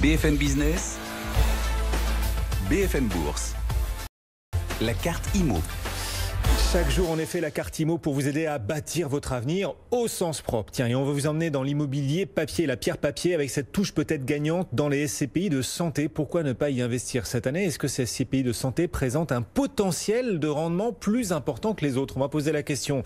BFM Business, BFM Bourse, la carte IMO. Chaque jour, en effet, la carte IMO pour vous aider à bâtir votre avenir au sens propre. Tiens, et on va vous emmener dans l'immobilier papier, la pierre papier, avec cette touche peut-être gagnante dans les SCPI de santé. Pourquoi ne pas y investir cette année? Est-ce que ces SCPI de santé présentent un potentiel de rendement plus important que les autres? On va poser la question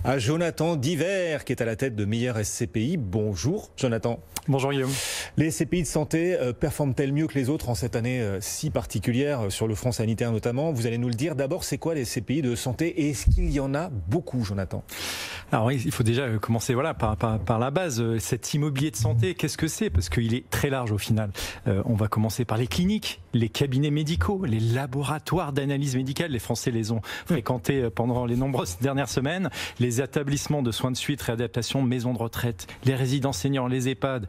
à Jonathan Diver, qui est à la tête de Meilleur SCPI. Bonjour, Jonathan. Bonjour Guillaume. Les SCPI de santé performent-elles mieux que les autres en cette année si particulière, sur le front sanitaire notamment? Vous allez nous le dire. D'abord, c'est quoi les SCPI de santé et est-ce qu'il y en a beaucoup, Jonathan? Alors oui, il faut déjà commencer par la base. Cet immobilier de santé, qu'est-ce que c'est? Parce qu'il est très large au final. On va commencer par les cliniques, les cabinets médicaux, les laboratoires d'analyse médicale. Les Français les ont fréquentés pendant les nombreuses dernières semaines. Les établissements de soins de suite, réadaptation, maisons de retraite, les résidences seniors, les EHPAD,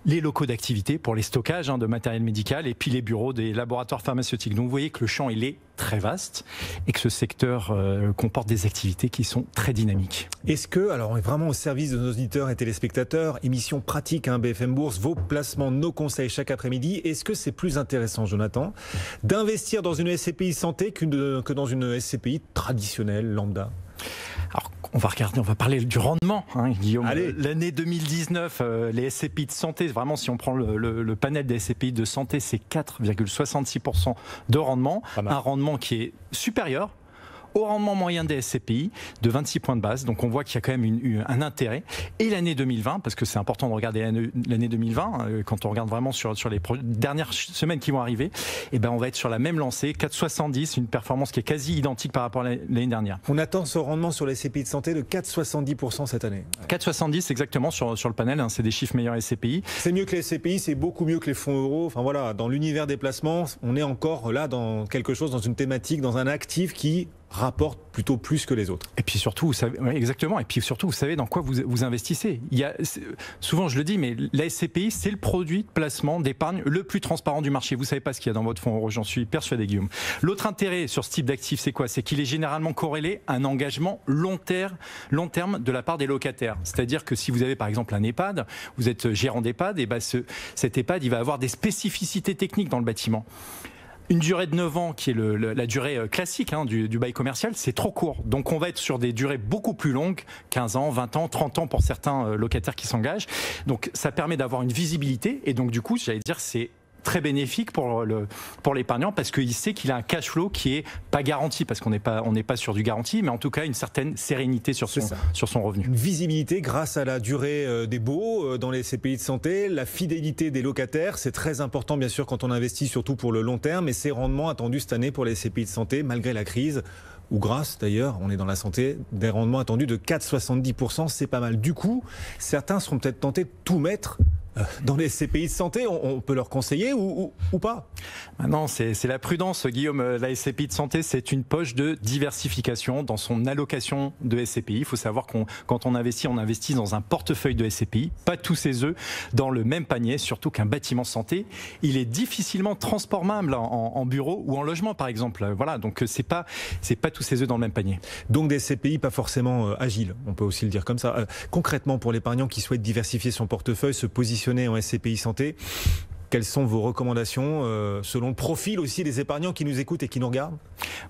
les locaux d'activité pour les stockages de matériel médical et puis les bureaux des laboratoires pharmaceutiques. Donc vous voyez que le champ il est très vaste et que ce secteur comporte des activités qui sont très dynamiques. Est-ce que, alors on est vraiment au service de nos auditeurs et téléspectateurs, émission pratique BFM Bourse, vos placements, nos conseils chaque après-midi, est-ce que c'est plus intéressant, Jonathan, d'investir dans une SCPI santé que dans une SCPI traditionnelle, lambda? Alors, on va parler du rendement, Guillaume. Allez. L'année 2019, les SCPI de santé, vraiment si on prend le panel des SCPI de santé, c'est 4,66% de rendement, un rendement qui est supérieur au rendement moyen des SCPI de 26 points de base. Donc on voit qu'il y a quand même un intérêt. Et l'année 2020, parce que c'est important de regarder l'année 2020, quand on regarde vraiment sur les dernières semaines qui vont arriver, on va être sur la même lancée, 4,70, une performance qui est quasi identique par rapport à l'année dernière. On attend ce rendement sur les SCPI de santé de 4,70% cette année. 4,70 exactement sur le panel, c'est des chiffres meilleurs SCPI. C'est mieux que les SCPI, c'est beaucoup mieux que les fonds euros. Enfin voilà, dans l'univers des placements, on est encore là dans quelque chose, dans une thématique, dans un actif qui rapporte plutôt plus que les autres. Et puis surtout, vous savez, exactement. Et puis surtout, vous savez dans quoi vous investissez. Souvent, je le dis, mais la SCPI, c'est le produit de placement d'épargne le plus transparent du marché. Vous savez pas ce qu'il y a dans votre fonds euro, j'en suis persuadé, Guillaume. L'autre intérêt sur ce type d'actif, c'est quoi? C'est qu'il est généralement corrélé à un engagement long terme de la part des locataires. C'est-à-dire que si vous avez par exemple un EHPAD, vous êtes gérant d'EHPAD, et cet EHPAD, il va avoir des spécificités techniques dans le bâtiment. Une durée de 9 ans, qui est la durée classique du bail commercial, c'est trop court. Donc on va être sur des durées beaucoup plus longues, 15 ans, 20 ans, 30 ans pour certains locataires qui s'engagent. Donc ça permet d'avoir une visibilité et donc du coup, j'allais dire, c'est très bénéfique pour l'épargnant parce qu'il sait qu'il a un cash flow qui est pas garanti parce qu'on n'est pas sur du garanti, mais en tout cas une certaine sérénité sur son revenu. Une visibilité grâce à la durée des baux dans les SCPI de santé, la fidélité des locataires, c'est très important bien sûr quand on investit, surtout pour le long terme, et ces rendements attendus cette année pour les SCPI de santé malgré la crise. Ou grâce d'ailleurs, on est dans la santé, des rendements attendus de 4,70%, c'est pas mal. Du coup, certains seront peut-être tentés de tout mettre dans les SCPI de santé. On peut leur conseiller ou pas? Non, c'est la prudence, Guillaume. La SCPI de santé, c'est une poche de diversification dans son allocation de SCPI. Il faut savoir quand on investit dans un portefeuille de SCPI, pas tous ses œufs dans le même panier, surtout qu'un bâtiment santé, il est difficilement transformable en bureau ou en logement, par exemple. Voilà, donc c'est pas tous ses œufs dans le même panier. Donc des SCPI pas forcément agiles, on peut aussi le dire comme ça. Concrètement, pour l'épargnant qui souhaite diversifier son portefeuille, se positionner en SCPI santé, quelles sont vos recommandations selon le profil aussi des épargnants qui nous écoutent et qui nous regardent?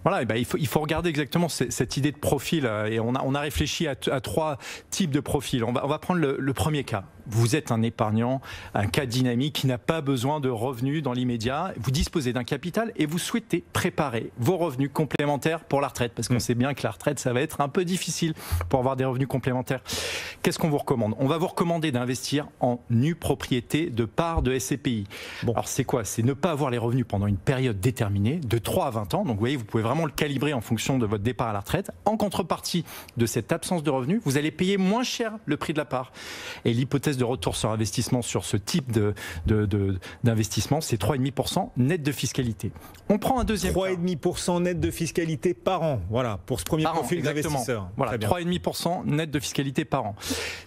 Voilà, il faut regarder exactement cette idée de profil et on a réfléchi à 3 types de profils. On va prendre le premier cas. Vous êtes un épargnant, un cas dynamique qui n'a pas besoin de revenus dans l'immédiat. Vous disposez d'un capital et vous souhaitez préparer vos revenus complémentaires pour la retraite parce qu'on sait bien que la retraite, ça va être un peu difficile pour avoir des revenus complémentaires. Qu'est-ce qu'on vous recommande? On va vous recommander d'investir en nue propriété de parts de SCPI. Bon. Alors c'est quoi? C'est ne pas avoir les revenus pendant une période déterminée, de 3 à 20 ans. Donc vous voyez, vous pouvez vraiment le calibrer en fonction de votre départ à la retraite. En contrepartie de cette absence de revenus, vous allez payer moins cher le prix de la part. Et l'hypothèse de retour sur investissement sur ce type d'investissement, c'est 3,5% net de fiscalité. On prend un deuxième 3,5% net de fiscalité par an. Voilà, pour ce premier profil d'investisseur. Voilà, 3,5% net de fiscalité par an.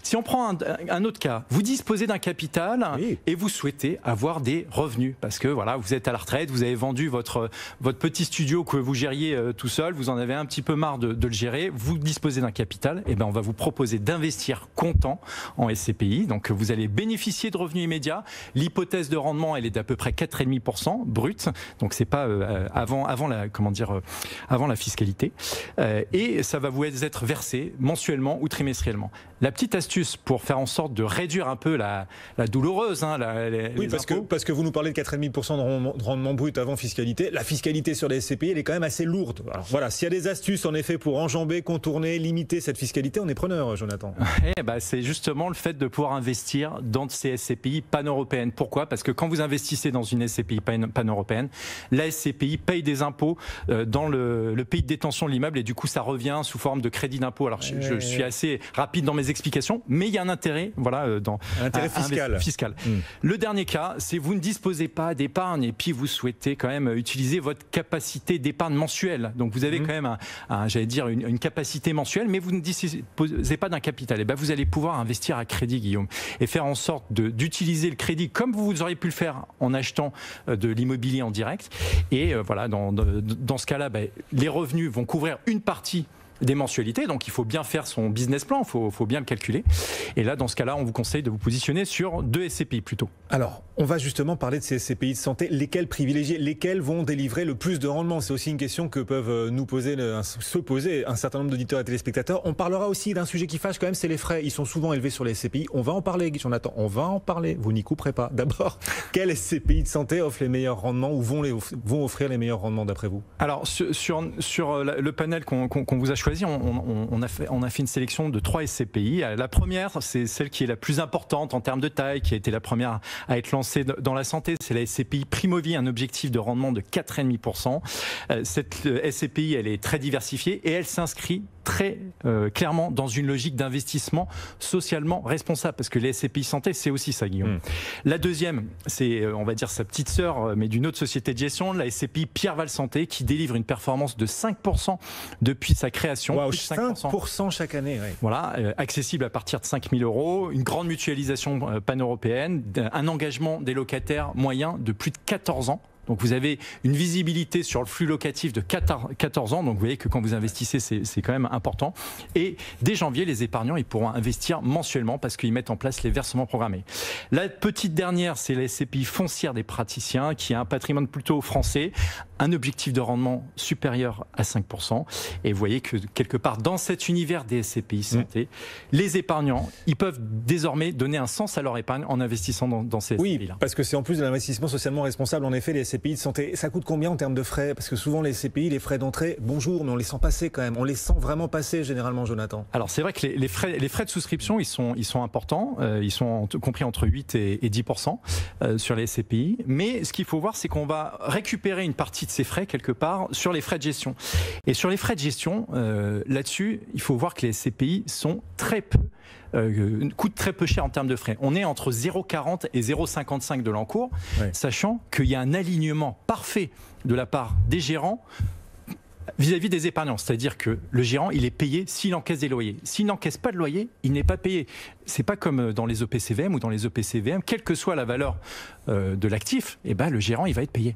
Si on prend un autre cas, vous disposez d'un capital et vous souhaitez avoir des revenus parce que voilà, vous êtes à la retraite, vous avez vendu votre petit studio que vous gériez tout seul, vous en avez un petit peu marre de le gérer, vous disposez d'un capital, et on va vous proposer d'investir comptant en SCPI. Donc Donc vous allez bénéficier de revenus immédiats. L'hypothèse de rendement, elle est d'à peu près 4,5% brut. Donc c'est pas avant la fiscalité. Et ça va vous être versé mensuellement ou trimestriellement. La petite astuce pour faire en sorte de réduire un peu la douloureuse, oui, parce que vous nous parlez de 4,5% de rendement brut avant fiscalité. La fiscalité sur les SCPI, elle est quand même assez lourde. Alors voilà, s'il y a des astuces en effet pour enjamber, contourner, limiter cette fiscalité, on est preneur, Jonathan. C'est justement le fait de pouvoir investir dans ces SCPI pan-européennes. Pourquoi ? Parce que quand vous investissez dans une SCPI pan-européenne, la SCPI paye des impôts dans le pays de détention de l'immeuble et du coup ça revient sous forme de crédit d'impôt. Alors je suis assez rapide dans mes explications, mais il y a un intérêt, fiscal. Le dernier cas, c'est vous ne disposez pas d'épargne et puis vous souhaitez quand même utiliser votre capacité d'épargne mensuelle. Donc vous avez quand même une capacité mensuelle, mais vous ne disposez pas d'un capital. Et vous allez pouvoir investir à crédit, Guillaume, et faire en sorte d'utiliser le crédit comme vous auriez pu le faire en achetant de l'immobilier en direct. Et dans ce cas-là, les revenus vont couvrir une partie des mensualités, donc il faut bien faire son business plan, il faut bien le calculer. Et là, dans ce cas-là, on vous conseille de vous positionner sur 2 SCPI plutôt. Alors, on va justement parler de ces SCPI de santé. Lesquels privilégier ? Lesquels vont délivrer le plus de rendement ? C'est aussi une question que peuvent se poser un certain nombre d'auditeurs et téléspectateurs. On parlera aussi d'un sujet qui fâche quand même, c'est les frais. Ils sont souvent élevés sur les SCPI. On va en parler, Jonathan. On va en parler. Vous n'y couperez pas. D'abord, quels SCPI de santé offrent les meilleurs rendements ou vont offrir les meilleurs rendements d'après vous ? Alors, sur le panel qu'on vous a choisi, on a fait une sélection de 3 SCPI. La première, c'est celle qui est la plus importante en termes de taille, qui a été la première à être lancée dans la santé. C'est la SCPI Primovie, un objectif de rendement de 4,5%. Cette SCPI, elle est très diversifiée et elle s'inscrit très clairement dans une logique d'investissement socialement responsable, parce que les SCPI santé, c'est aussi ça, Guillaume. La deuxième, c'est, on va dire, sa petite sœur, mais d'une autre société de gestion, la SCPI Pierreval Santé, qui délivre une performance de 5% depuis sa création. Wow, 5% chaque année. Oui. Voilà, accessible à partir de 5 000 €, une grande mutualisation pan-européenne, un engagement des locataires moyen de plus de 14 ans. Donc vous avez une visibilité sur le flux locatif de 14 ans, donc vous voyez que quand vous investissez, c'est quand même important. Et dès janvier, les épargnants, ils pourront investir mensuellement parce qu'ils mettent en place les versements programmés. La petite dernière, c'est la SCPI foncière des praticiens, qui a un patrimoine plutôt français, un objectif de rendement supérieur à 5%. Et vous voyez que quelque part, dans cet univers des SCPI santé, les épargnants, ils peuvent désormais donner un sens à leur épargne en investissant dans ces SCPI-là. Oui, parce que c'est en plus de l'investissement socialement responsable, en effet, les SCPI de santé. Ça coûte combien en termes de frais ? Parce que souvent les SCPI, les frais d'entrée, bonjour, mais on les sent passer quand même. On les sent vraiment passer généralement, Jonathan. Alors c'est vrai que les frais de souscription, ils sont importants. Ils sont compris entre 8 et 10% sur les SCPI. Mais ce qu'il faut voir, c'est qu'on va récupérer une partie de ces frais quelque part sur les frais de gestion. Et sur les frais de gestion, là-dessus, il faut voir que les SCPI sont très peu coûte très peu cher en termes de frais. On est entre 0,40 et 0,55 de l'encours, sachant qu'il y a un alignement parfait de la part des gérants vis-à-vis des épargnants. C'est-à-dire que le gérant, il est payé s'il encaisse des loyers. S'il n'encaisse pas de loyer, il n'est pas payé. C'est pas comme dans les OPCVM ou dans les EPCVM, quelle que soit la valeur de l'actif, le gérant, il va être payé.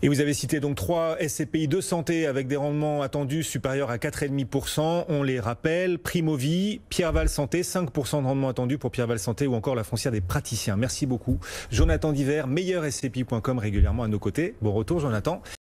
Et vous avez cité donc 3 SCPI de santé avec des rendements attendus supérieurs à 4,5%. On les rappelle, Primovie, Pierreval Santé, 5% de rendement attendu pour Pierreval Santé ou encore la foncière des praticiens. Merci beaucoup. Jonathan Diver, meilleurscpi.com régulièrement à nos côtés. Bon retour, Jonathan.